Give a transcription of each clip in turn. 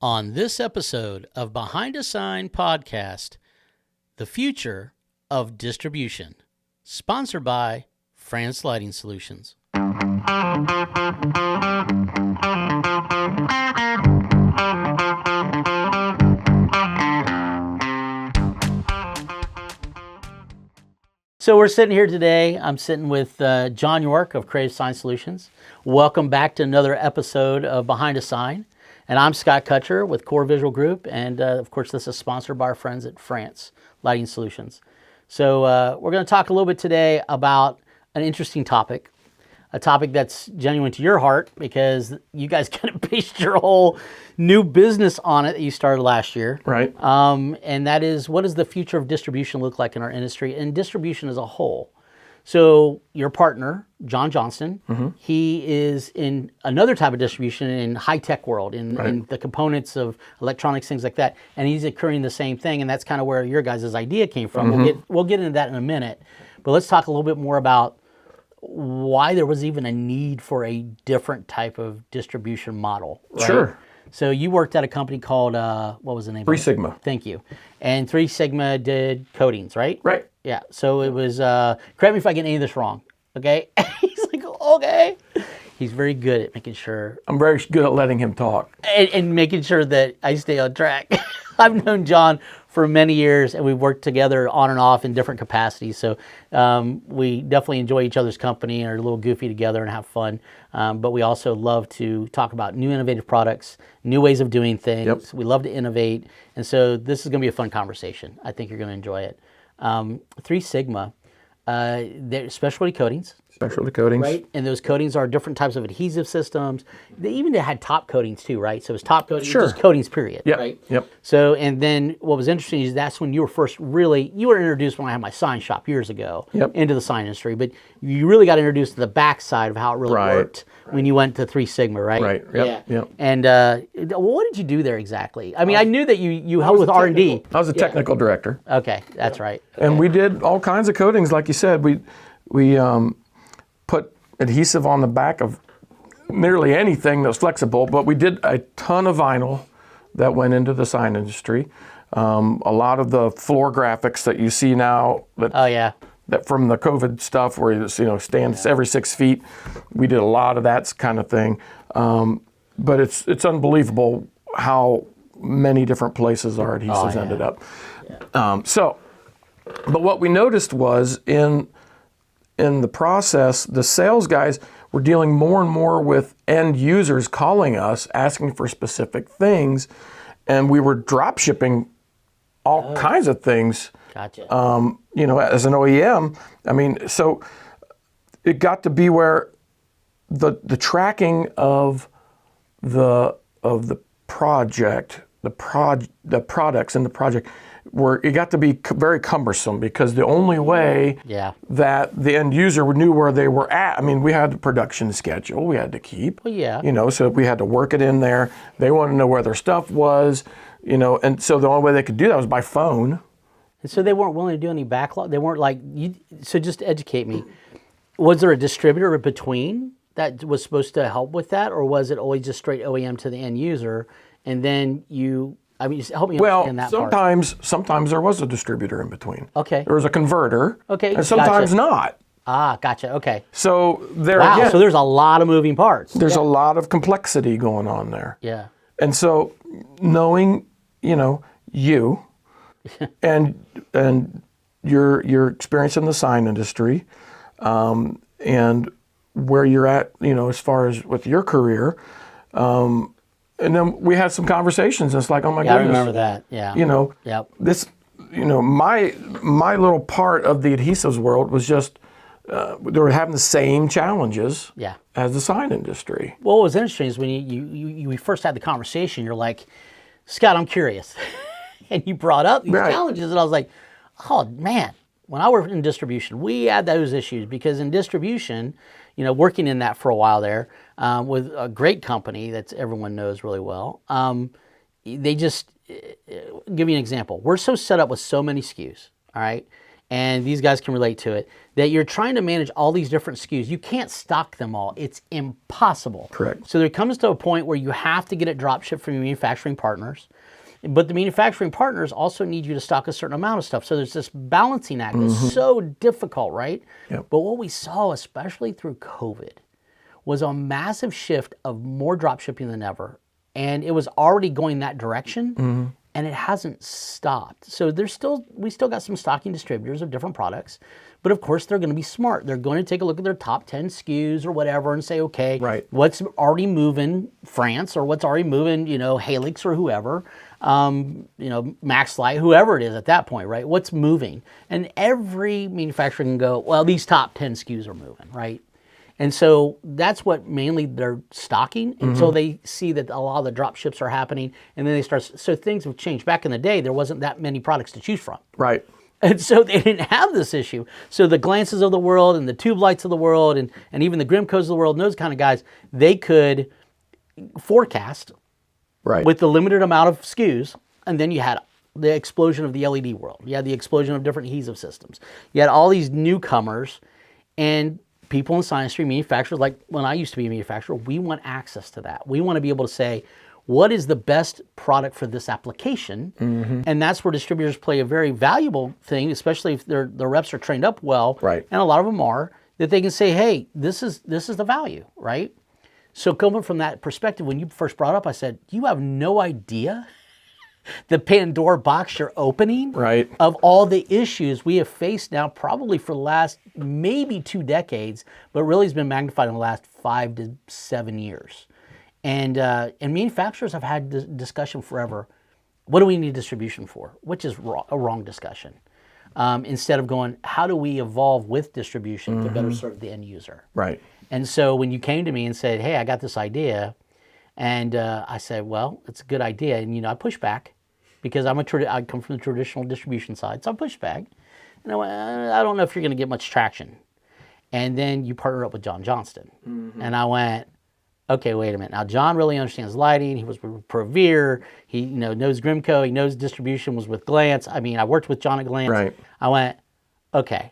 On this episode of Behind a Sign podcast, the future of distribution, sponsored by France Lighting Solutions. So we're sitting here today. I'm sitting with Jon York of Creative Sign Solutions. Welcome back to another episode of Behind a Sign. And I'm Scott Kutcher with Core Visual Group. And of course, this is sponsored by our friends at France Lighting Solutions. So we're going to talk a little bit today about an interesting topic, a topic that's genuine to your heart because you guys kind of based your whole new business on it that you started last year. Right. And that is, what does the future of distribution look like in our industry and distribution as a whole? So your partner, John Johnston, he is in another type of distribution in high-tech world, in the components of electronics, things like that. And he's occurring the same thing, and that's kind of where your guys' idea came from. We'll get into that in a minute. But let's talk a little bit more about why there was even a need for a different type of distribution model. Right? Sure. So you worked at a company called, what was the name? Three Sigma. Thank you. And Three Sigma did coatings, right? Right. Yeah. So it was, correct me if I get any of this wrong, okay? He's like, okay. He's very good at making sure. I'm very good at letting him talk. And making sure that I stay on track. I've known John for many years, and we've worked together on and off in different capacities. So we definitely enjoy each other's company and are a little goofy together and have fun. But we also love to talk about new innovative products, new ways of doing things. Yep. We love to innovate. And so this is going to be a fun conversation. I think you're going to enjoy it. Three Sigma, they're specialty coatings. Specialty coatings. Right? And those coatings are different types of adhesive systems. They even had top coatings too, right? So it was top coatings, just coatings, period. Yep. Right? Yep. So, and then what was interesting is that's when you were first really, you were introduced when I had my sign shop years ago into the sign industry, but you really got introduced to the backside of how it really worked when you went to Three Sigma, right? Right. Yep. Yeah. Yep. And what did you do there exactly? I mean, I knew that you helped with R&D. I was a technical director. Okay, that's right. Okay. And we did all kinds of coatings, like you said. We put adhesive on the back of nearly anything that was flexible, but we did a ton of vinyl that went into the sign industry. A lot of the floor graphics that you see now that from the COVID stuff where you stands every 6 feet, we did a lot of that kind of thing. But it's unbelievable how many different places our adhesives ended up. Yeah. But what we noticed was in the process, the sales guys were dealing more and more with end users calling us, asking for specific things, and we were drop shipping all kinds of things. Gotcha. As an OEM, I mean, so it got to be where the tracking of the project, the products in the project, it got to be very cumbersome because the only way that the end user knew where they were at, I mean, we had the production schedule we had to keep. Well, so we had to work it in there. They wanted to know where their stuff was, and so the only way they could do that was by phone. And so they weren't willing to do any backlog? They weren't like, so just to educate me, was there a distributor between that was supposed to help with that, or was it always just straight OEM to the end user, and then just help me understand that part. Sometimes there was a distributor in between. Okay. There was a converter. Okay. And sometimes not. Ah, gotcha. Okay. So again, so there's a lot of moving parts. There's a lot of complexity going on there. Yeah. And so knowing, you and your experience in the sign industry, and where you're at, as far as with your career, and then we had some conversations, and it's like, oh my goodness. I remember that, yeah. This, my little part of the adhesives world was just, they were having the same challenges as the sign industry. Well, what was interesting is when we first had the conversation, you're like, Scott, I'm curious. And you brought up these challenges, and I was like, oh man, when I worked in distribution, we had those issues because in distribution, working in that for a while there, with a great company that everyone knows really well, they just, give you an example. We're so set up with so many SKUs, all right? and these guys can relate to it, that you're trying to manage all these different SKUs. You can't stock them all. It's impossible. Correct. So there comes to a point where you have to get it drop shipped from your manufacturing partners. But the manufacturing partners also need you to stock a certain amount of stuff. So there's this balancing act that's so difficult, right? Yep. But what we saw, especially through COVID, was a massive shift of more drop shipping than ever. And it was already going that direction. And it hasn't stopped. So we still got some stocking distributors of different products, but of course they're going to be smart. They're going to take a look at their top 10 SKUs or whatever and say, okay, right, what's already moving France or what's already moving, Halix or whoever, MaxLight, whoever it is at that point, right? What's moving? And every manufacturer can go, well, these top 10 SKUs are moving, right? And so that's what mainly they're stocking until they see that a lot of the drop ships are happening, and then they start. So things have changed. Back in the day, there wasn't that many products to choose from. Right. And so they didn't have this issue. So the Glances of the world and the Tube Lights of the world and even the Grimcos of the world and those kind of guys, they could forecast with the limited amount of SKUs, and then you had the explosion of the LED world. You had the explosion of different adhesive systems. You had all these newcomers, and people in the science industry, manufacturers, like when I used to be a manufacturer, we want access to that. We want to be able to say, what is the best product for this application? And that's where distributors play a very valuable thing, especially if their reps are trained up well, right, and a lot of them are, that they can say, hey, this is the value, right? So coming from that perspective, when you first brought up, I said, you have no idea the Pandora box you're opening of all the issues we have faced now probably for the last maybe 2 decades, but really has been magnified in the last 5 to 7 years. And manufacturers have had this discussion forever. What do we need distribution for? Which is a wrong discussion. Instead of going, how do we evolve with distribution to better serve the end user? Right. And so when you came to me and said, hey, I got this idea, and I said, well, it's a good idea. And, I pushed back because I come from the traditional distribution side. So I pushed back. And I went, I don't know if you're going to get much traction. And then you partner up with Jon Johnston. And I went, okay, wait a minute. Now, John really understands lighting. He was with Provere. He knows Grimco. He knows distribution was with Glance. I mean, I worked with John at Glance. Right. I went, okay,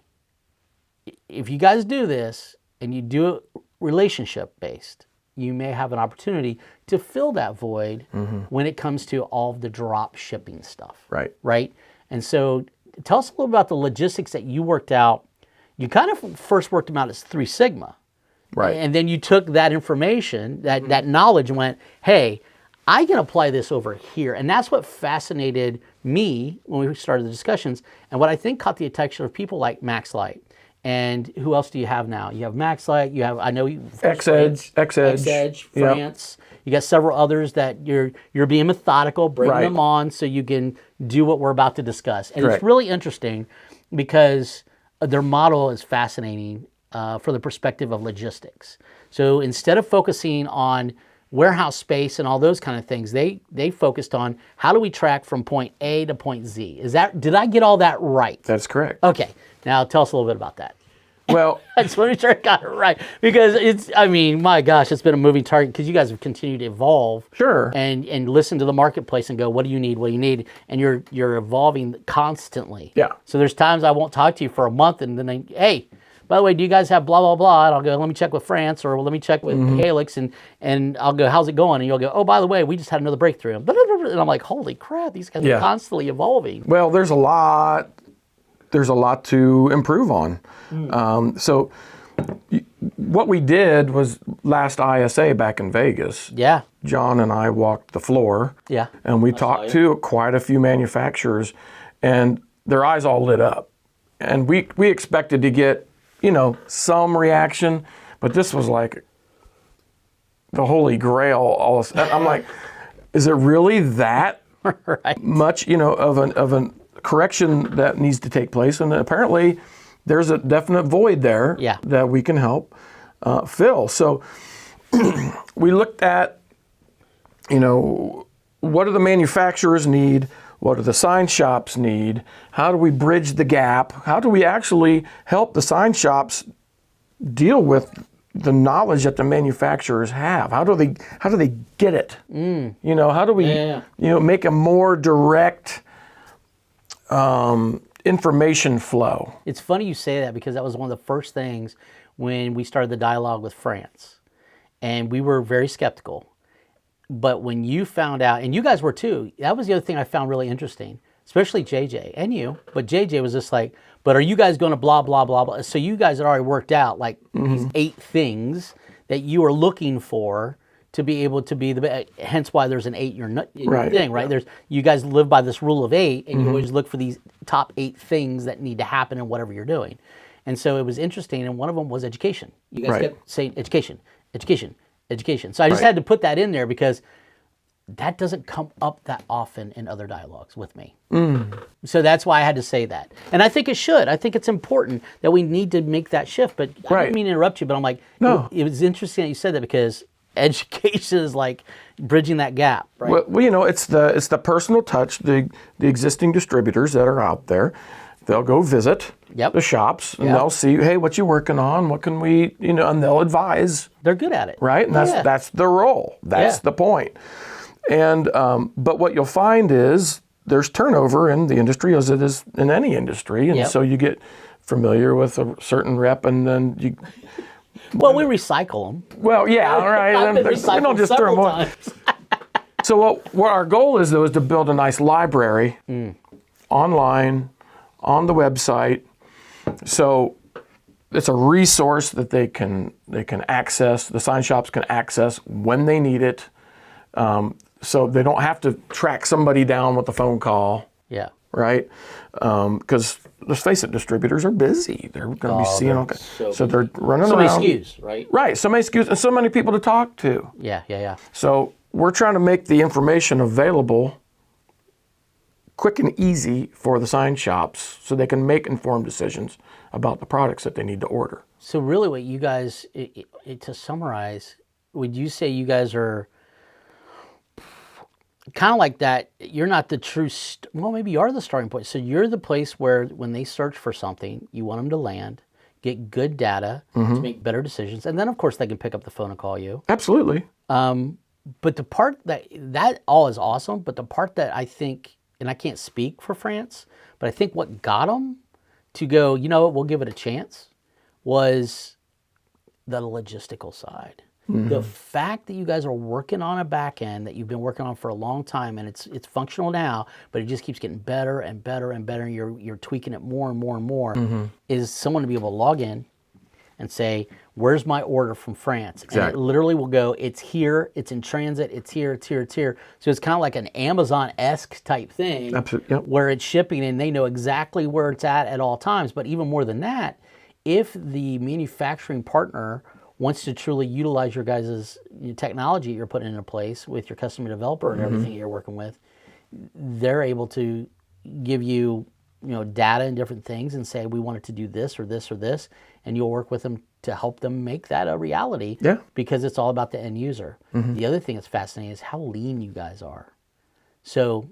if you guys do this and you do it relationship-based, you may have an opportunity to fill that void when it comes to all of the drop shipping stuff. Right. Right? And so tell us a little about the logistics that you worked out. You kind of first worked them out as 3 Sigma. Right. And then you took that information, that knowledge, and went, hey, I can apply this over here. And that's what fascinated me when we started the discussions, and what I think caught the attention of people like MaxLight. And who else do you have now? You have MaxLight. You have, I know, X-Edge, France. Yep. You got several others that you're being methodical, bringing them on so you can do what we're about to discuss. And it's really interesting because their model is fascinating from the perspective of logistics. So instead of focusing on warehouse space and all those kind of things, they focused on how do we track from point A to point Z. Did I get all that right? That's correct. Okay. Now tell us a little bit about that. Well, I just want to make sure I got it right, because my gosh, it's been a moving target because you guys have continued to evolve. Sure. And listen to the marketplace and go, what do you need? What do you need? And you're evolving constantly. Yeah. So there's times I won't talk to you for a month, and then hey, by the way, do you guys have blah, blah, blah? And I'll go, let me check with France, or let me check with Halix, and I'll go, how's it going? And you'll go, oh, by the way, we just had another breakthrough. And I'm like, holy crap, these guys are constantly evolving. Well, there's a lot to improve on. So what we did was last ISA back in Vegas. Yeah. John and I walked the floor. Yeah. And we talked to quite a few manufacturers, and their eyes all lit up. And we expected to get, some reaction, but this was like the holy grail. I'm like, is it really that much, of a correction that needs to take place? And apparently there's a definite void there that we can help fill. So we looked at, what do the manufacturers need? What do the sign shops need? How do we bridge the gap? How do we actually help the sign shops deal with the knowledge that the manufacturers have? How do they get it? How do we make a more direct information flow. It's funny you say that because that was one of the first things when we started the dialogue with France. And we were very skeptical. But when you found out, and you guys were too, that was the other thing I found really interesting, especially JJ and you. But JJ was just like, but are you guys going to blah, blah, blah, blah? So you guys had already worked out like these 8 things that you were looking for to be able to be hence why there's an 8 in your thing, right? There's, you guys live by this rule of 8, and you always look for these top 8 things that need to happen in whatever you're doing. And so it was interesting, and one of them was education. You guys kept saying education, education, education. So I just had to put that in there because that doesn't come up that often in other dialogues with me. So that's why I had to say that. And I think it should. I think it's important that we need to make that shift. But I didn't mean to interrupt you, but I'm like, no. It was interesting that you said that because education is like bridging that gap, right? Well, you know, it's the personal touch. The existing distributors that are out there, they'll go visit the shops and they'll see, hey, what you working on? What can we, you know, and they'll advise. They're good at it, right? And that's the role. That's the point. And but what you'll find is there's turnover in the industry as it is in any industry, and so you get familiar with a certain rep, and then you. Well, we recycle them. Well, yeah, all right. We don't just throw them away. So what our goal is, though, is to build a nice library online, on the website. So it's a resource that they can access. The sign shops can access when they need it. So they don't have to track somebody down with a phone call. Yeah. Right? Because let's face it, distributors are busy. They're going to be seeing all kinds. So they're running around. So many SKUs, right? Right. So many SKUs and so many people to talk to. Yeah. So we're trying to make the information available quick and easy for the sign shops so they can make informed decisions about the products that they need to order. So really what you guys, to summarize, would you say you guys are kind of like that, you're not the true, well, maybe you are the starting point. So you're the place where when they search for something, you want them to land, get good data to make better decisions. And then, of course, they can pick up the phone and call you. Absolutely. But the part that all is awesome, but the part that I think, and I can't speak for France, but I think what got them to go, you know what, we'll give it a chance, was the logistical side. The fact that you guys are working on a back end that you've been working on for a long time, and it's functional now, but it just keeps getting better and better and better, and you're tweaking it more and more and more, is someone to be able to log in and say, where's my order from France? Exactly. And it literally will go, it's here, it's in transit, it's here, it's here, it's here. So it's kind of like an Amazon-esque type thing. Absolutely. Yep. Where it's shipping and they know exactly where it's at all times. But even more than that, if the manufacturing partner wants to truly utilize your guys' technology you're putting into place with your customer developer and everything you're working with, they're able to give you, data and different things and say, we want it to do this or this or this, and you'll work with them to help them make that a reality. Yeah. Because it's all about the end user. The other thing that's fascinating is how lean you guys are. So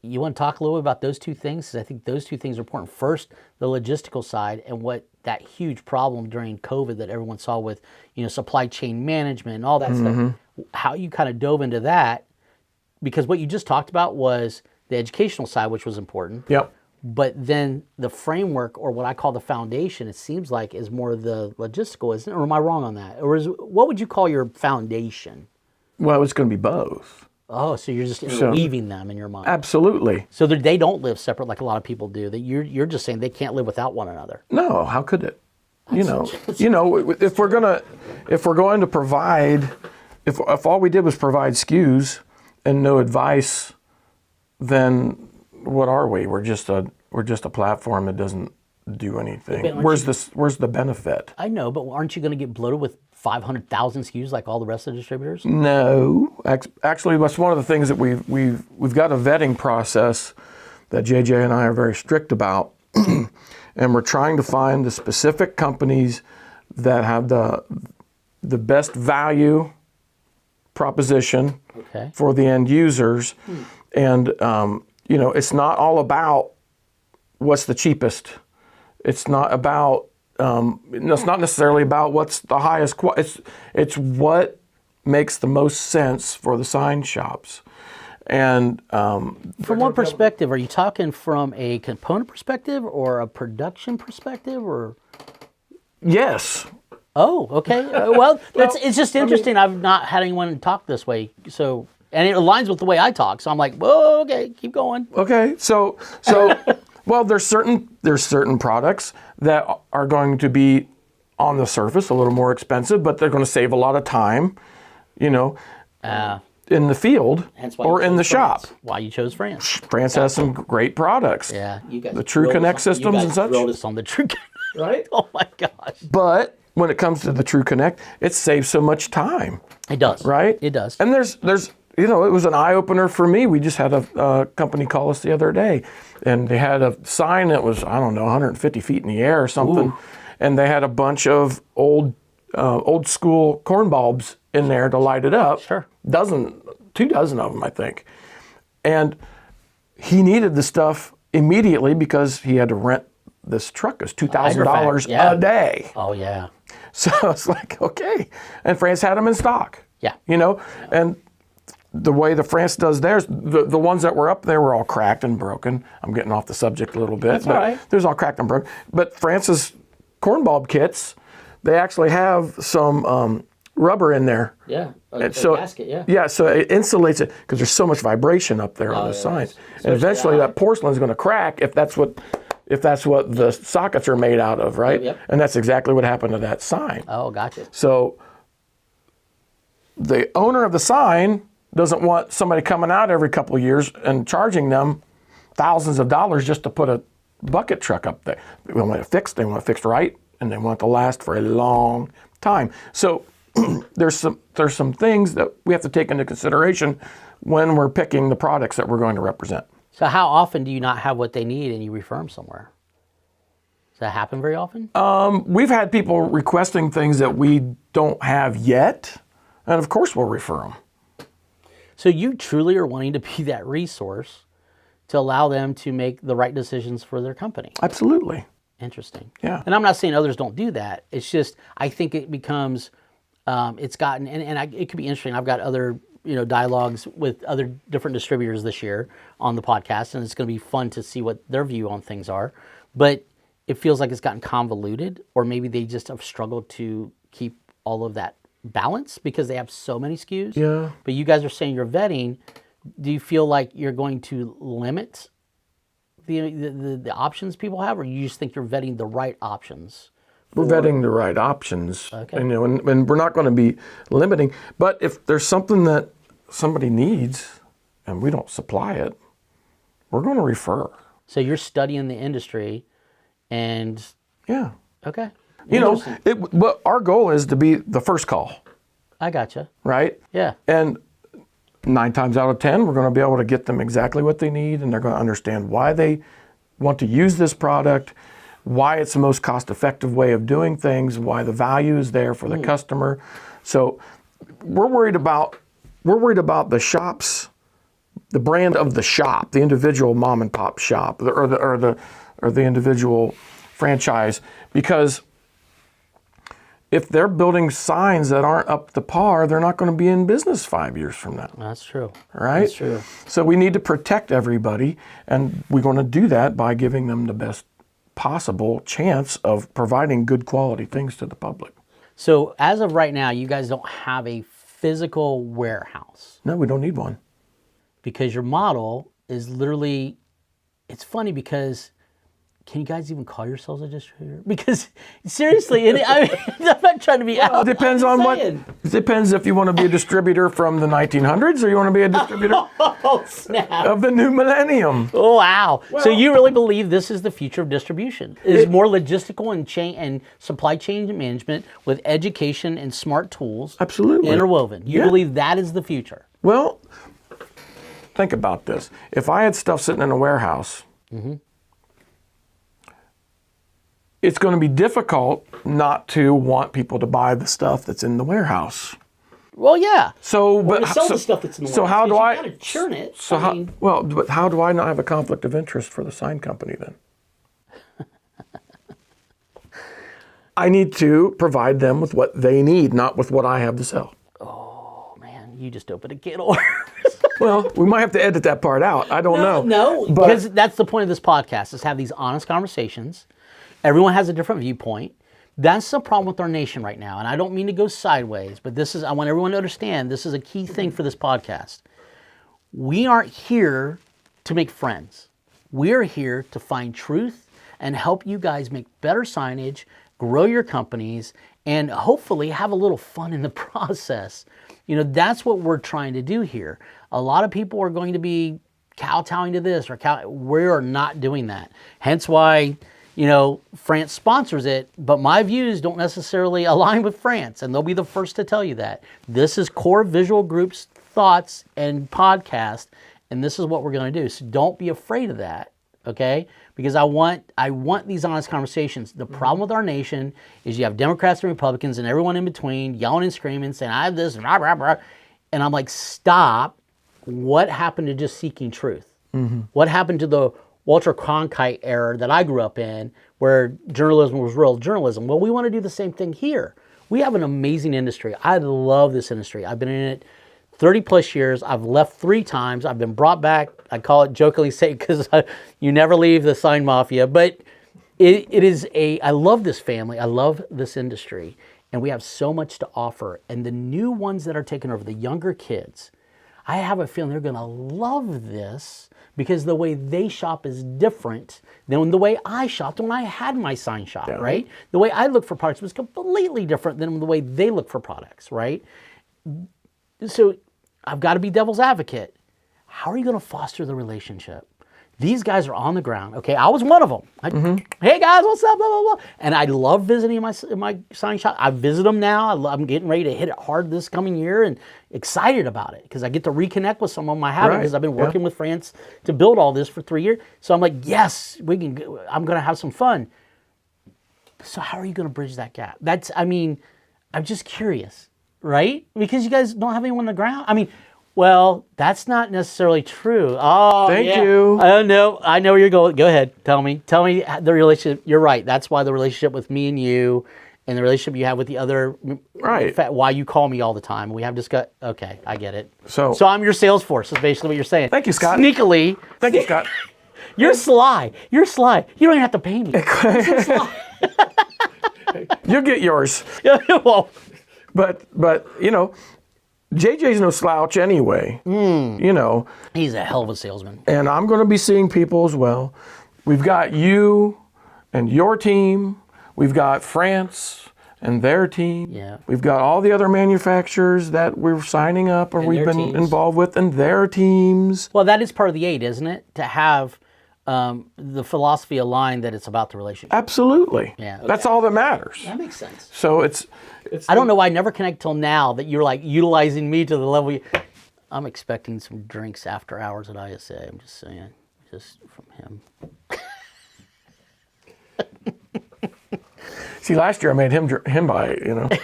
you want to talk a little bit about those two things? Because I think those two things are important. First, the logistical side and what that huge problem during COVID that everyone saw with, supply chain management and all that stuff, how you kind of dove into that, because what you just talked about was the educational side, which was important. Yep. But then the framework, or what I call the foundation, it seems like is more the logistical, isn't it? Or am I wrong on that? Or what would you call your foundation? Well, it's going to be both. Oh, so you're just interweaving them in your mind. Absolutely. So that they don't live separate like a lot of people do. That you're just saying they can't live without one another. No, how could it? If we're going to provide, if all we did was provide SKUs and no advice, then what are we? We're just a platform that doesn't do anything. Where's the benefit? I know, but aren't you going to get bloated with 500,000 SKUs like all the rest of the distributors? No, actually, that's one of the things that we've got a vetting process that JJ and I are very strict about, and we're trying to find the specific companies that have the best value proposition for the end users, and it's not all about what's the cheapest. It's not about. It's not necessarily about what's the highest quality. It's what makes the most sense for the sign shops. And from what perspective? Are you talking from a component perspective or a production perspective, or? yes. Oh, okay. Well, it's just interesting. I've not had anyone talk this way, so and it aligns with the way I talk. So I'm like, whoa, okay, keep going. Okay, so well, there's certain products that are going to be on the surface a little more expensive, but they're going to save a lot of time, in the field or in the shop. Why you chose France? France has some great products. Yeah, you guys. The True Connect systems and such. Drilled us on the True Connect. Right? Oh my gosh. But when it comes to the True Connect, it saves so much time. It does. Right? It does. And there's it was an eye-opener for me. We just had a company call us the other day, and they had a sign that was, I don't know, 150 feet in the air or something. Ooh. And they had a bunch of old school corn bulbs in there to light it up. Sure. 2 dozen of them, I think. And he needed the stuff immediately because he had to rent this truck. It was $2,000 a day. Oh, yeah. So it's like, okay. And France had them in stock. Yeah. And the way the France does theirs, the ones that were up there were all cracked and broken. I'm getting off the subject a little bit. That's all right. There's all cracked and broken. But France's corn bulb kits, they actually have some rubber in there. Yeah. A gasket, yeah. Yeah, so it insulates it because there's so much vibration up there on the signs. And eventually that porcelain is going to crack if that's what the sockets are made out of, right? Yep. And that's exactly what happened to that sign. Oh, gotcha. So the owner of the sign doesn't want somebody coming out every couple of years and charging them thousands of dollars just to put a bucket truck up there. They want it fixed right, and they want it to last for a long time. So there's some things that we have to take into consideration when we're picking the products that we're going to represent. So how often do you not have what they need and you refer them somewhere? Does that happen very often? We've had people requesting things that we don't have yet, and of course we'll refer them. So you truly are wanting to be that resource to allow them to make the right decisions for their company. Absolutely. Interesting. Yeah. And I'm not saying others don't do that. It's just, I think it becomes, it's gotten, it could be interesting. I've got other, dialogues with other different distributors this year on the podcast, and it's going to be fun to see what their view on things are. But it feels like it's gotten convoluted, or maybe they just have struggled to keep all of that balance because they have so many SKUs. Yeah. But you guys are saying you're vetting. Do you feel like you're going to limit the options people have, or you just think you're vetting the right options? We're vetting the right options. Okay. And we're not going to be limiting. But if there's something that somebody needs and we don't supply it, we're going to refer. So you're studying the industry and... Yeah. Okay. But our goal is to be the first call. I gotcha. Right? Yeah. And 9 times out of 10, we're going to be able to get them exactly what they need, and they're going to understand why they want to use this product, why it's the most cost-effective way of doing things, why the value is there for the customer. So we're worried about the shops, the brand of the shop, the individual mom and pop shop, or the individual franchise, because if they're building signs that aren't up to par, they're not going to be in business 5 years from now. That's true. Right? That's true. So we need to protect everybody, and we're going to do that by giving them the best possible chance of providing good quality things to the public. So as of right now, you guys don't have a physical warehouse. No, we don't need one. Because your model is literally, it's funny because, can you guys even call yourselves a distributor? Because seriously, I'm not trying to be out. It depends on what. It depends if you want to be a distributor from the 1900s or you want to be a distributor of the new millennium. Oh, wow. So you really believe this is the future of distribution? Is more logistical and supply chain management with education and smart tools. Absolutely. Interwoven. You believe that is the future? Well, think about this. If I had stuff sitting in a warehouse, it's going to be difficult not to want people to buy the stuff that's in the warehouse. Well, yeah. So, but sell the stuff that's in the warehouse. So how do I? You got to churn it. So but how do I not have a conflict of interest for the sign company then? I need to provide them with what they need, not with what I have to sell. Oh man, you just opened a can of worms. Well, we might have to edit that part out. I don't know. No, But because that's the point of this podcast, is have these honest conversations. Everyone has a different viewpoint. That's the problem with our nation right now. And I don't mean to go sideways, but I want everyone to understand this is a key thing for this podcast. We aren't here to make friends. We're here to find truth and help you guys make better signage, grow your companies, and hopefully have a little fun in the process. That's what we're trying to do here. A lot of people are going to be kowtowing to this, we are not doing that. Hence why, France sponsors it, but my views don't necessarily align with France, and they'll be the first to tell you that. This is Core Visual Group's thoughts and podcast, and this is what we're going to do. So don't be afraid of that, okay? Because I want these honest conversations. The problem with our nation is you have Democrats and Republicans and everyone in between yelling and screaming, saying, I have this, and blah, blah, blah. And I'm like, stop. What happened to just seeking truth? What happened to the Walter Cronkite era that I grew up in, where journalism was real journalism? Well, we want to do the same thing here. We have an amazing industry. I love this industry. I've been in it 30 plus years. I've left 3 times. I've been brought back. I call it jokingly say, because you never leave the sign mafia. But I love this family. I love this industry. And we have so much to offer. And the new ones that are taking over, the younger kids, I have a feeling they're going to love this, because the way they shop is different than the way I shopped when I had my sign shop, right? The way I look for products was completely different than the way they look for products, right? So I've got to be devil's advocate. How are you going to foster the relationship? These guys are on the ground. Okay, I was one of them. Hey guys, what's up? Blah, blah, blah. And I love visiting my sign shop. I visit them now. I'm getting ready to hit it hard this coming year, and excited about it because I get to reconnect with some of them I haven't, because I've been working with France to build all this for 3 years. So I'm like, yes, I'm going to have some fun. So how are you going to bridge that gap? I'm just curious, right? Because you guys don't have anyone on the ground. Well, that's not necessarily true. Oh, Thank you. I know where you're going. Go ahead. Tell me the relationship. You're right. That's why the relationship with me and you, and the relationship you have with the other, why you call me all the time. We have discussed. Okay, I get it. So I'm your sales force. Is basically what you're saying. Thank you, Scott. Sneakily. Thank you, Scott. You're sly. You don't even have to pay me. You're sly. You'll get yours. Well, but JJ's no slouch anyway, He's a hell of a salesman. And I'm going to be seeing people as well. We've got you and your team. We've got France and their team. Yeah. We've got all the other manufacturers that we're signing up or we've been involved with, and their teams. Well, that is part of the 8, isn't it? To have the philosophy aligned that it's about the relationship. Absolutely. Yeah. Okay. That's all that matters. That makes sense. So it's I don't know why I never connect till now that you're like utilizing me to the level. I'm expecting some drinks after hours at ISA. I'm just saying, just from him. See, last year I made him buy it,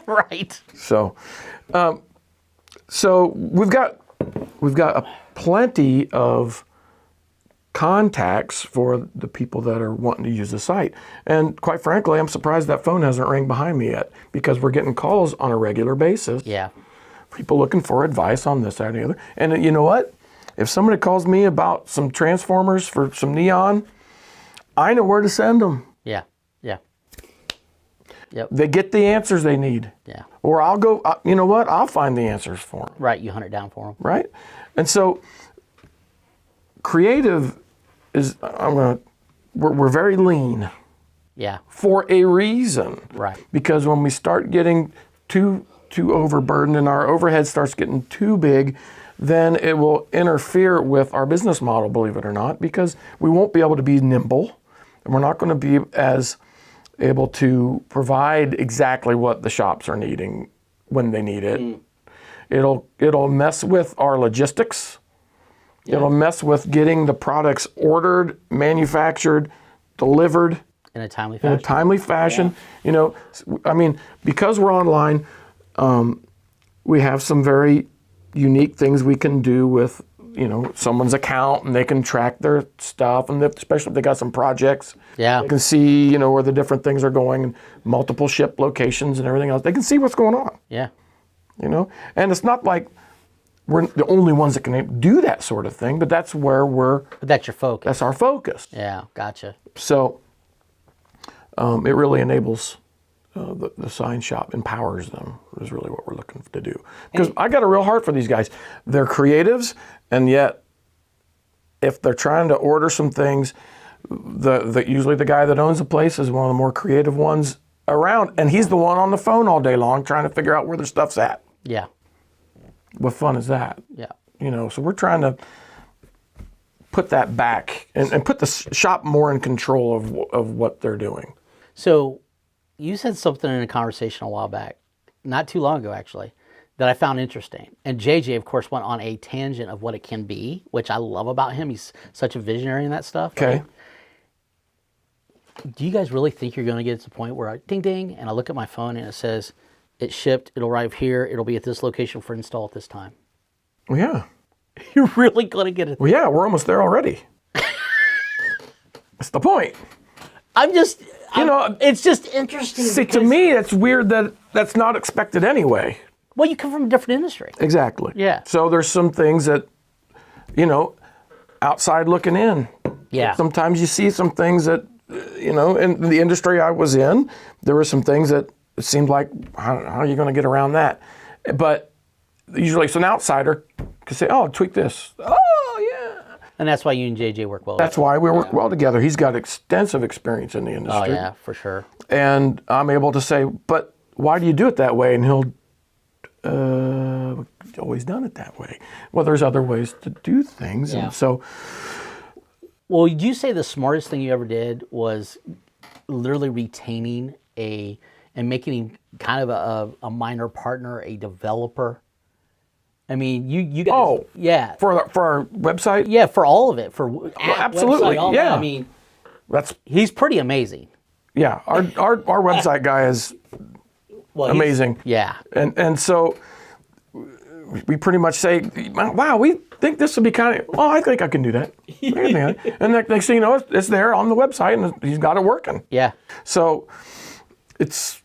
Right. So we've got plenty of contacts for the people that are wanting to use the site. And quite frankly, I'm surprised that phone hasn't rang behind me yet, because we're getting calls on a regular basis. Yeah. People looking for advice on this, that, and the other. And you know what? If somebody calls me about some transformers for some neon, I know where to send them. Yeah. Yeah. Yep. They get the answers they need. Yeah. Or I'll go, you know what? I'll find the answers for them. Right. You hunt it down for them. Right? And so creative is, we're very lean. Yeah. For a reason. Right. Because when we start getting too overburdened and our overhead starts getting too big, then it will interfere with our business model, believe it or not, because we won't be able to be nimble, and we're not going to be as able to provide exactly what the shops are needing when they need it. It'll mess with our logistics. Yeah. It'll mess with getting the products ordered, manufactured, delivered in a timely fashion. Yeah. Because we're online, we have some very unique things we can do with, someone's account, and they can track their stuff, and especially if they got some projects. Yeah. They can see, where the different things are going, and multiple ship locations and everything else. They can see what's going on. Yeah. And it's not like we're the only ones that can do that sort of thing, but that's where But that's your focus. that's our focus. Yeah, gotcha. So it really enables the sign shop, empowers them, is really what we're looking to do. Because I got a real heart for these guys. They're creatives, and yet if they're trying to order some things, usually the guy that owns the place is one of the more creative ones around, and he's the one on the phone all day long trying to figure out where their stuff's at. Yeah. What fun is that? Yeah. So we're trying to put that back and put the shop more in control of what they're doing. So you said something in a conversation a while back, not too long ago actually, that I found interesting. And JJ, of course, went on a tangent of what it can be, which I love about him. He's such a visionary in that stuff. Okay. Right? Do you guys really think you're going to get to the point where ding, ding, and I look at my phone and it says, it's shipped, it'll arrive here, it'll be at this location for install at this time? Well, yeah. You're really going to get it? Well, yeah, we're almost there already. That's the point. It's just interesting. See, to me, it's weird that that's not expected anyway. Well, you come from a different industry. Exactly. Yeah. So there's some things that, outside looking in. Yeah. Sometimes you see some things that, in the industry I was in, there were some things that it seemed like, how are you going to get around that? But usually it's an outsider can say, oh, tweak this. Oh, yeah. And that's why you and JJ work well. That's why we work well together. He's got extensive experience in the Oh, industry. yeah, for sure. And I'm able to say, but why do you do it that way? And he'll, we've always done it that way. Well, there's other ways to do things. Yeah. And so, well, would you say the smartest thing you ever did was literally retaining and making him kind of a minor partner, a developer? I mean, you guys. Oh, yeah. For our website? Yeah, for all of it. For absolutely, website, all yeah. that. I mean, That's he's pretty amazing. yeah. Our website guy is amazing. Yeah. And so we pretty much say, wow, we think this would be kind of, well, I think I can do that. And next thing you know, it's there on the website, and he's got it working. Yeah. So it's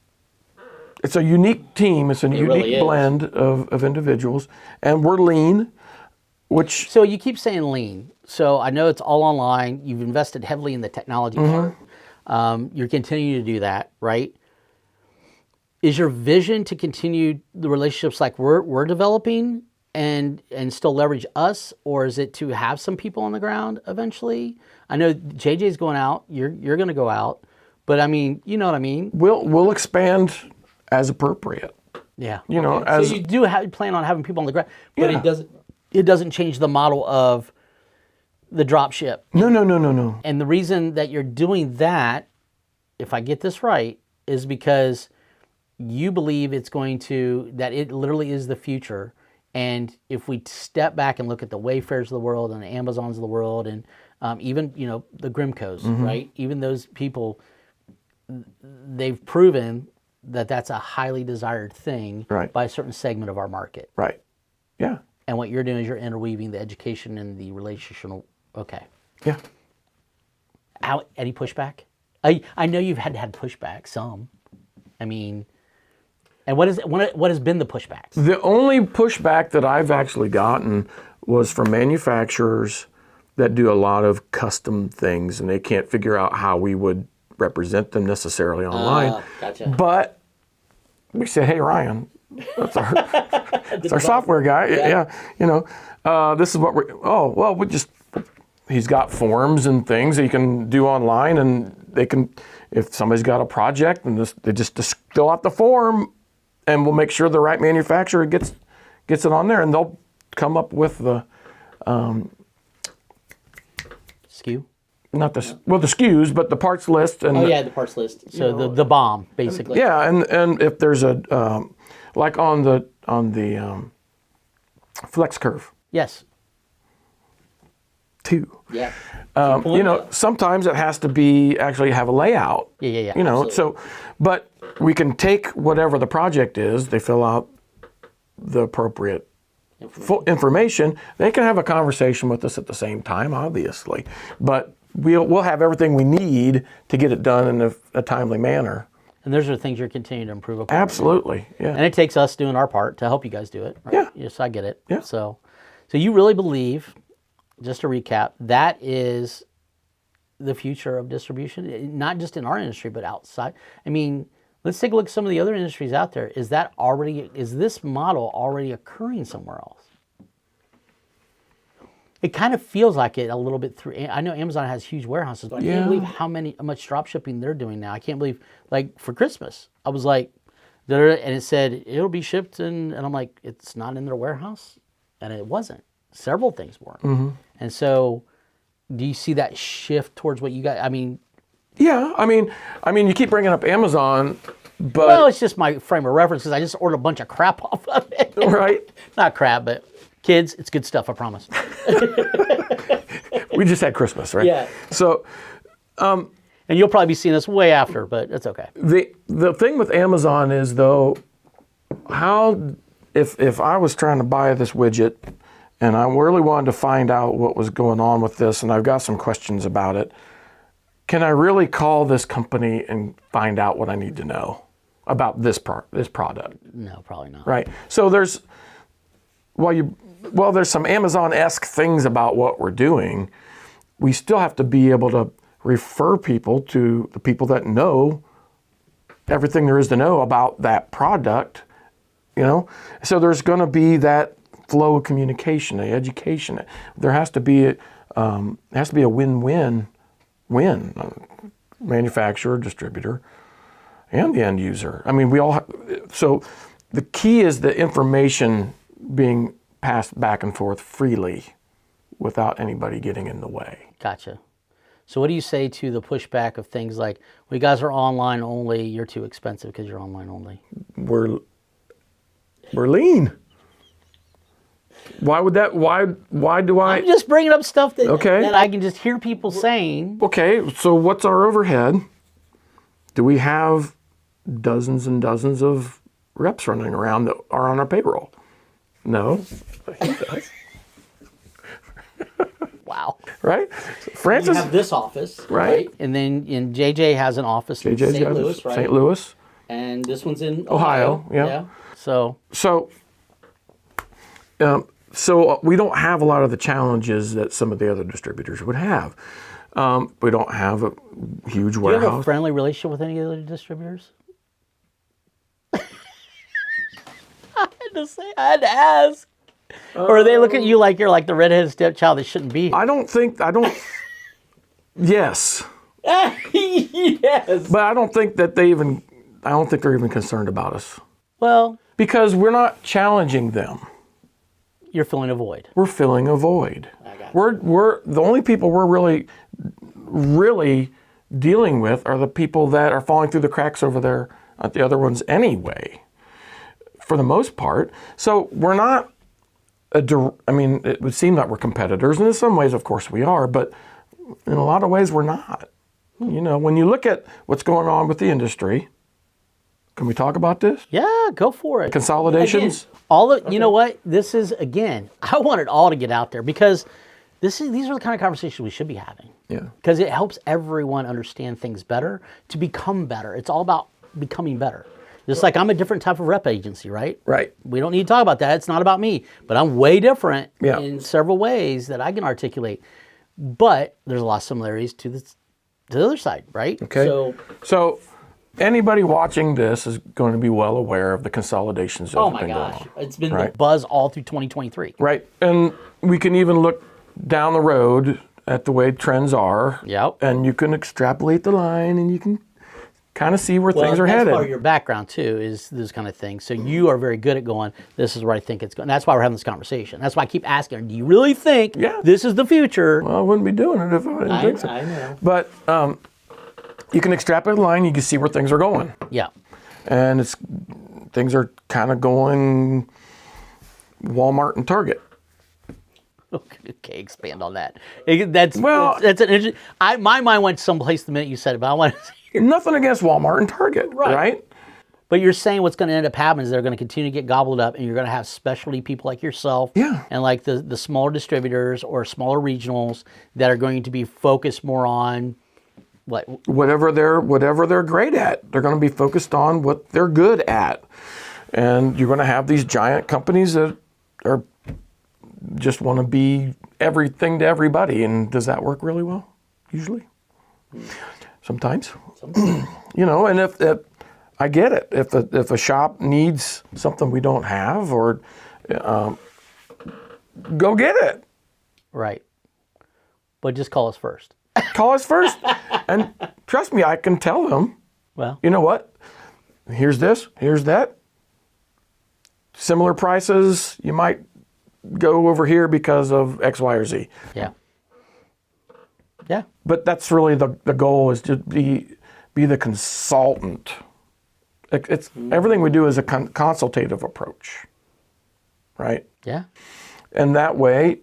a unique team. It's a unique really blend of individuals, and we're lean, which So you keep saying lean. So I know it's all online. You've invested heavily in the technology part. You're continuing to do that, right? Is your vision to continue the relationships like we're developing and still leverage us, or is it to have some people on the ground eventually? I know JJ's going out. You're going to go out, but I mean, you know what I mean? we'll expand as appropriate. Yeah. as so you do plan on having people on the ground, but Yeah. it doesn't change the model of the drop ship. No. And the reason that you're doing that, if I get this right, is because you believe that it literally is the future. And if we step back and look at the Wayfairs of the world and the Amazons of the world and even, the Grimcos, right? Even those people, they've proven that that's a highly desired thing Right. by a certain segment of our market. Right. Yeah. And what you're doing is you're interweaving the education and the relational. Okay. Yeah. Any pushback? I know you've had pushback, some. I mean, and what has been the pushback? The only pushback that I've actually gotten was from manufacturers that do a lot of custom things, and they can't figure out how we would represent them necessarily online. Gotcha. But we say, hey, Ryan, that's our software guy. Yeah. This is what he's got forms and things that you can do online, and they can, if somebody's got a project, and they just fill out the form, and we'll make sure the right manufacturer gets it on there, and they'll come up with the SKU? not the SKUs, but the parts list. And The parts list. So the BOM, basically. Yeah, and if there's a like on the flex curve Yes. 2. Yeah. Sometimes it has to be actually have a layout. Yeah. So, but we can take whatever the project is. They fill out the appropriate information. They can have a conversation with us at the same time, obviously, but we'll have everything we need to get it done in a timely manner. And those are the things you're continuing to improve upon. Absolutely, yeah. And it takes us doing our part to help you guys do it. Right? Yeah. Yes, I get it. Yeah. So you really believe, just to recap, that is the future of distribution, not just in our industry, but outside. I mean, let's take a look at some of the other industries out there. Is this model already occurring somewhere else? It kind of feels like it a little bit through. I know Amazon has huge warehouses, but I can't believe how much drop shipping they're doing now. I can't believe, like for Christmas, I was like, and it said it'll be shipped, and I'm like, it's not in their warehouse, and it wasn't. Several things weren't, and so do you see that shift towards what you got? I mean, yeah, I mean, you keep bringing up Amazon, but well, it's just my frame of reference because I just ordered a bunch of crap off of it. right? Not crap, but kids, it's good stuff. I promise. We just had Christmas, right? Yeah. So, and you'll probably be seeing this way after, but it's okay. the thing with Amazon is though, if I was trying to buy this widget, and I really wanted to find out what was going on with this, and I've got some questions about it, can I really call this company and find out what I need to know about this product? No, probably not. Right. So there's some Amazon-esque things about what we're doing. We still have to be able to refer people to the people that know everything there is to know about that product, So there's going to be that flow of communication, the education. There has to be a win-win, manufacturer, distributor, and the end user. I mean, so the key is the information being passed back and forth freely without anybody getting in the way. Gotcha. So what do you say to the pushback of things like, well, you guys are online only, you're too expensive because you're online only? We're lean. Why would that? Why do I? I'm just bringing up stuff that I can just hear people saying. Okay, so what's our overhead? Do we have dozens and dozens of reps running around that are on our payroll? No. He does. Wow. Right? Francis. You have this office. Right. And then JJ has an office in St. Louis, right? St. Louis. And this one's in Ohio. Yeah. So we don't have a lot of the challenges that some of the other distributors would have. We don't have a huge warehouse. Do you have a friendly relationship with any other distributors? I had to ask. Or they look at you like you're like the redheaded stepchild that shouldn't be. Yes. Yes. But I don't think they're even concerned about us. Well, because we're not challenging them. You're filling a void. We're filling a void. I got you. We're the only people we're really dealing with are the people that are falling through the cracks over there at the other ones anyway, for the most part. So we're not it would seem that we're competitors, and in some ways, of course, we are, but in a lot of ways, we're not. When you look at what's going on with the industry, can we talk about this? Yeah, go for it. Consolidations? Again, you know what? This is, again, I want it all to get out there because these are the kind of conversations we should be having. Yeah. Because it helps everyone understand things better to become better. It's all about becoming better. Just like I'm a different type of rep agency, right? Right. We don't need to talk about that. It's not about me. But I'm way different in several ways that I can articulate. But there's a lot of similarities to the other side, right? Okay. So anybody watching this is going to be well aware of the consolidations that have been going on. It's been the buzz all through 2023. Right. And we can even look down the road at the way trends are. Yep. And you can extrapolate the line and you can kind of see where things are headed. That's part of your background too, is this kind of thing. So you are very good at going, this is where I think it's going. That's why we're having this conversation. That's why I keep asking, do you really think this is the future? Well, I wouldn't be doing it if I didn't think so. I know. But you can extrapolate the line, you can see where things are going. Yeah. And things are kind of going Walmart and Target. Okay, expand on that. That's an interesting. My mind went someplace the minute you said it, but I want to hear. Nothing against Walmart and Target, right? But you're saying what's going to end up happening is they're going to continue to get gobbled up, and you're going to have specialty people like yourself, and like the smaller distributors or smaller regionals that are going to be focused more on What? whatever they're great at. They're going to be focused on what they're good at. And you're going to have these giant companies that are just want to be everything to everybody. And does that work really well? Usually. Sometimes. You know, and if I get it. If a shop needs something we don't have, or go get it. Right. But just call us first. Call us first. And trust me, I can tell them, Well, you know what? Here's this, here's that. Similar prices, you might go over here because of X, Y, or Z. yeah. Yeah. But that's really the goal, is to be the consultant. It's everything we do is a consultative approach, right? Yeah. And that way,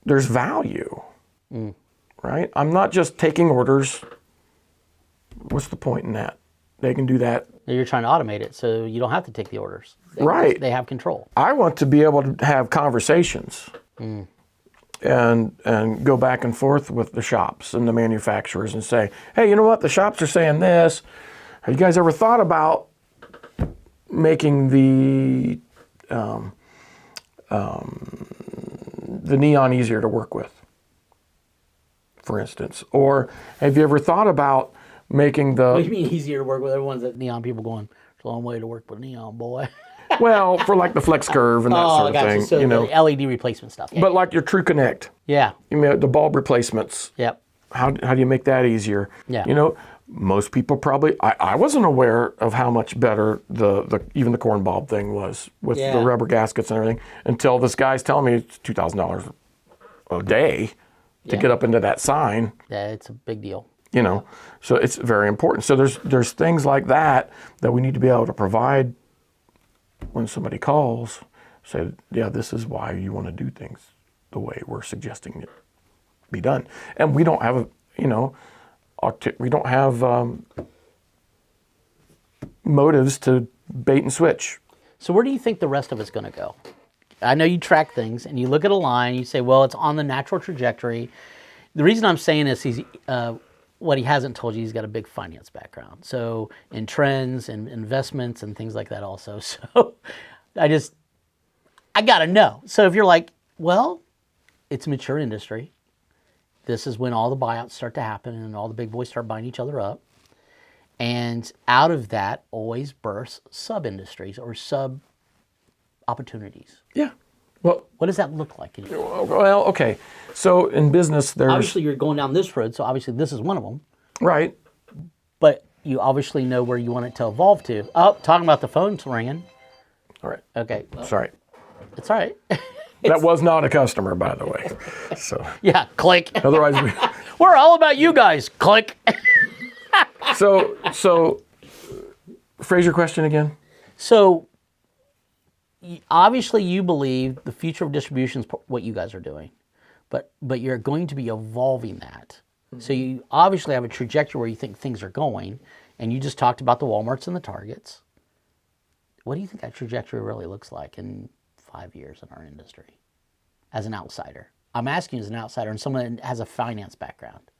there's value, right? I'm not just taking orders. What's the point in that? They can do that. You're trying to automate it so you don't have to take the orders. Right. They have control. I want to be able to have conversations and go back and forth with the shops and the manufacturers and say, hey, you know what? The shops are saying this. Have you guys ever thought about making the neon easier to work with, for instance? Or have you ever thought about making What do you mean easier to work with? Everyone's at neon people going, it's a long way to work with neon, boy. well, for like the flex curve and that sort of gotcha. thing, So you know. the LED replacement stuff. Yeah. But like your True Connect, yeah. you know, the bulb replacements. Yep. How do you make that easier? Yeah. You know, most people probably, I wasn't aware of how much better even the corn bulb thing was with Yeah. the rubber gaskets and everything, until this guy's telling me it's $2,000 a day to get up into that sign. Yeah, it's a big deal. You know, so it's very important. So there's things like that we need to be able to provide when somebody calls. Say, yeah, this is why you want to do things the way we're suggesting it be done. And we don't have, motives to bait and switch. So where do you think the rest of it's going to go? I know you track things and you look at a line, you say, well, it's on the natural trajectory. The reason I'm saying this is what he hasn't told you, he's got a big finance background. So in trends and investments and things like that also. So I got to know. So if you're like, well, it's a mature industry. This is when all the buyouts start to happen and all the big boys start buying each other up. And out of that always bursts sub-industries or sub-opportunities. Yeah. Well, What does that look like? well, okay. So in business, there's Obviously, you're going down this road, so obviously this is one of them. right. But you obviously know where you want it to evolve to. Oh, talking about the phone's ringing. All right. Okay, well, Sorry. it's all right. That was not a customer, by the way. So Yeah, click. otherwise, We're all about you guys. Click. so phrase your question again. So obviously you believe the future of distribution is what you guys are doing, but you're going to be evolving that. So you obviously have a trajectory where you think things are going, and you just talked about the Walmarts and the Targets. What do you think that trajectory really looks like in 5 years in our industry as an outsider? I'm asking you as an outsider and someone that has a finance background.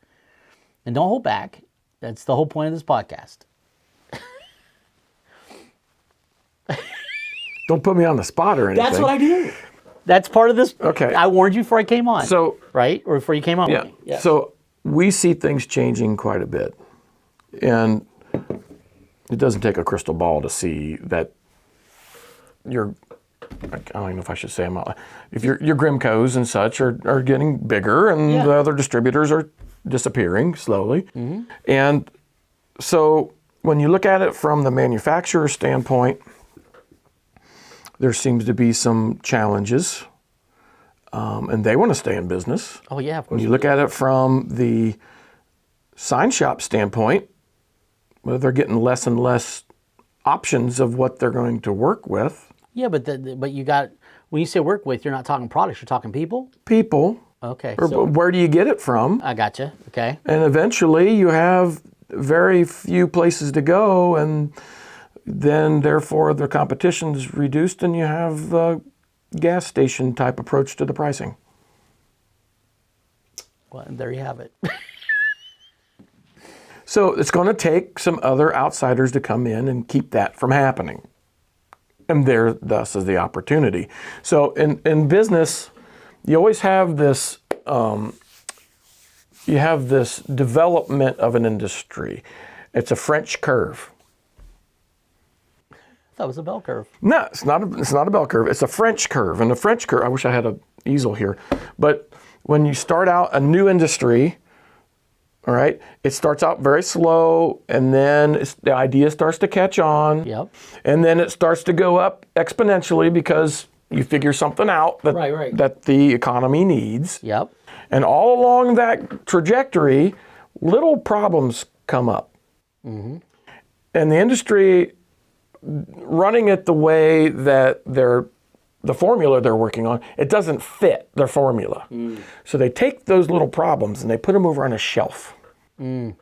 And don't hold back. That's the whole point of this podcast. Don't put me on the spot or anything. That's what I do. That's part of this. Okay. I warned you before I came on. So right? Or before you came on yeah. with me. Yeah. So we see things changing quite a bit, and it doesn't take a crystal ball to see that I don't even know if I should say them out loud. If your Grimco's and such are getting bigger, and Yeah. the other distributors are disappearing slowly. And so when you look at it from the manufacturer standpoint, there seems to be some challenges, and they want to stay in business. Oh yeah, of course. When you look at it from the sign shop standpoint, well, they're getting less and less options of what they're going to work with. Yeah, but you got, when you say work with, you're not talking products, you're talking people. People, Okay. or So where do you get it from? I gotcha. Okay. And eventually you have very few places to go, and then therefore the competition's reduced, and you have a gas station type approach to the pricing. Well, and there you have it. So it's going to take some other outsiders to come in and keep that from happening. And there, thus, is the opportunity. So in business, you always have this, development of an industry. It's a French curve. That was a bell curve. No, it's not a bell curve. It's a French curve. And the French curve, I wish I had an easel here, but when you start out a new industry, all right, it starts out very slow, and then the idea starts to catch on. Yep. And then it starts to go up exponentially because you figure something out that the economy needs. Yep. And all along that trajectory, little problems come up. Mm-hmm. And the industry running it the way that the formula they're working on, it doesn't fit their formula. So they take those little problems and they put them over on a shelf. All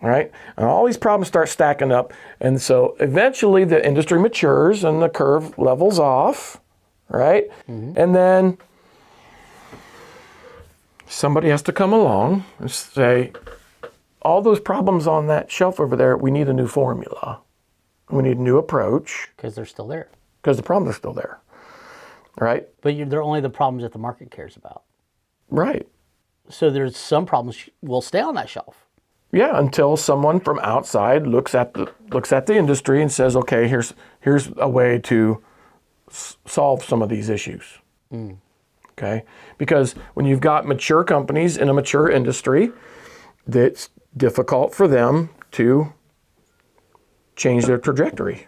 right? And all these problems start stacking up. And so eventually the industry matures and the curve levels off, right? And then somebody has to come along and say, all those problems on that shelf over there, we need a new formula. We need a new approach. Because they're still there. Because the problems are still there. Right? But they're only the problems that the market cares about. Right. So there's some problems will stay on that shelf. Yeah, until someone from outside looks at the industry and says, okay, here's a way to solve some of these issues. Okay? Because when you've got mature companies in a mature industry, it's difficult for them to change their trajectory.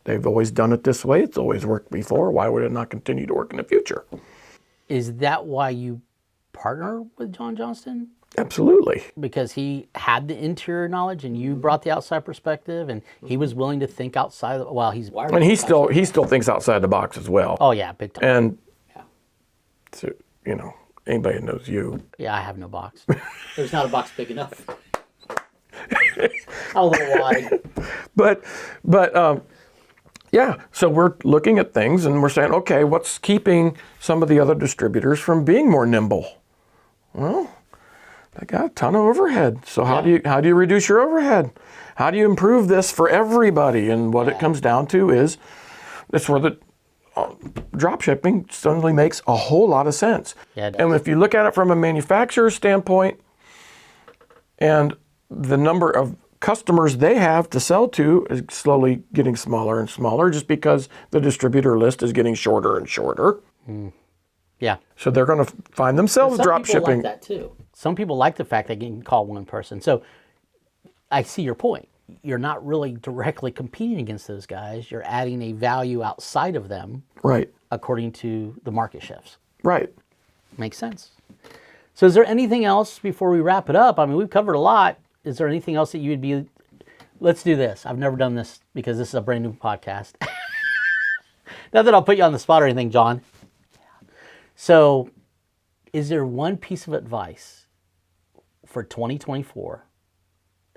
They've always done it this way. It's always worked before. Why would it not continue to work in the future? Is that why you partner with Jon Johnston? Absolutely. Because he had the interior knowledge and you brought the outside perspective, and he was willing to think outside. He's wired. And he still thinks outside the box as well. Oh yeah, big time. And so, anybody who knows you. Yeah, I have no box. There's not a box big enough. A little wide. But yeah, so we're looking at things and we're saying, okay, what's keeping some of the other distributors from being more nimble? Well, they got a ton of overhead. So how do you reduce your overhead? How do you improve this for everybody? And what it comes down to is that's where the drop shipping suddenly makes a whole lot of sense. Yeah, and if you look at it from a manufacturer standpoint and the number of customers they have to sell to is slowly getting smaller and smaller just because the distributor list is getting shorter and shorter. Yeah. So they're going to find themselves drop shipping. Some people like that too. Some people like the fact they can call one person. So I see your point. You're not really directly competing against those guys. You're adding a value outside of them. Right. According to the market shifts. Right. Makes sense. So is there anything else before we wrap it up? I mean, we've covered a lot. Is there anything else that you would be... Let's do this. I've never done this because this is a brand new podcast. Not that I'll put you on the spot or anything, Jon. So is there one piece of advice for 2024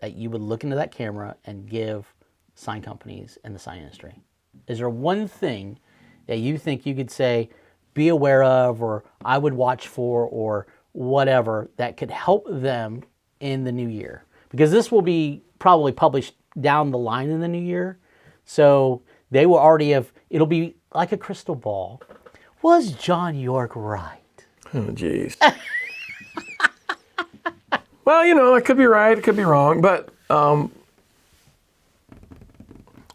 that you would look into that camera and give sign companies in the sign industry? Is there one thing that you think you could say, be aware of, or I would watch for, or whatever, that could help them in the new year? Because this will be probably published down the line in the new year. So they will already have, it'll be like a crystal ball. Was Jon York right? Oh, jeez. Well, it could be right, it could be wrong, but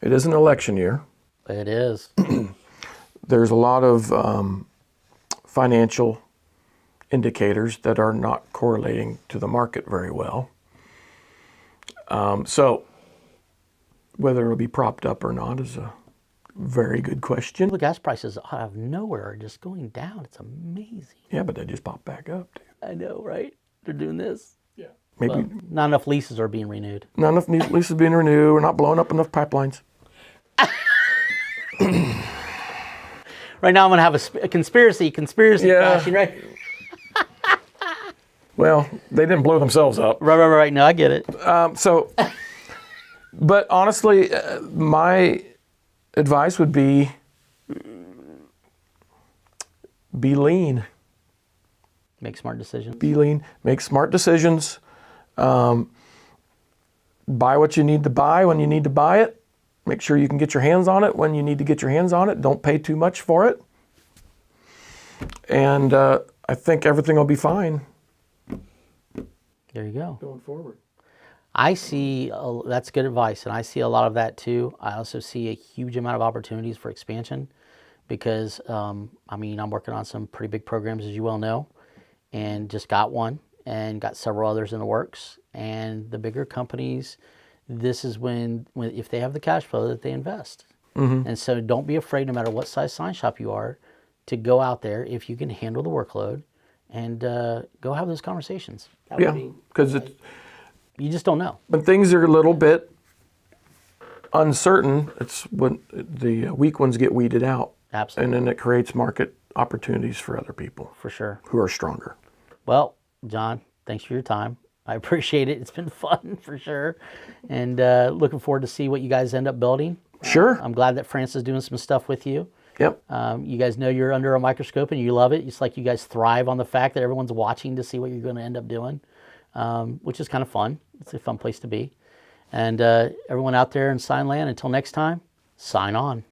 it is an election year. It is. There's a lot of financial indicators that are not correlating to the market very well. So whether it'll be propped up or not is a very good question. The gas prices out of nowhere are just going down. It's amazing. Yeah, but they just pop back up, too. I know, right? They're doing this. Yeah. Maybe well, not enough leases are being renewed. Not enough leases being renewed. We're not blowing up enough pipelines. Right now I'm going to have a conspiracy fashion, right? Well, they didn't blow themselves up. Right. No, I get it. But honestly, my advice would be lean. Make smart decisions. Be lean. Make smart decisions. buy what you need to buy when you need to buy it. Make sure you can get your hands on it when you need to get your hands on it. Don't pay too much for it. And I think everything will be fine. There you go. Going forward. I see, that's good advice, and I see a lot of that too. I also see a huge amount of opportunities for expansion because, I'm working on some pretty big programs, as you well know, and just got one and got several others in the works. And the bigger companies, this is when if they have the cash flow, that they invest. Mm-hmm. And so don't be afraid, no matter what size sign shop you are, to go out there if you can handle the workload and go have those conversations. Because you just don't know. when things are a little bit uncertain, it's when the weak ones get weeded out. Absolutely. And then it creates market opportunities for other people. For sure. Who are stronger. Well, John, thanks for your time. I appreciate it. It's been fun for sure. And looking forward to see what you guys end up building. Sure. I'm glad that France is doing some stuff with you. Yep. You guys know you're under a microscope and you love it. It's like you guys thrive on the fact that everyone's watching to see what you're going to end up doing, which is kind of fun. It's a fun place to be. And everyone out there in sign land, until next time, sign on.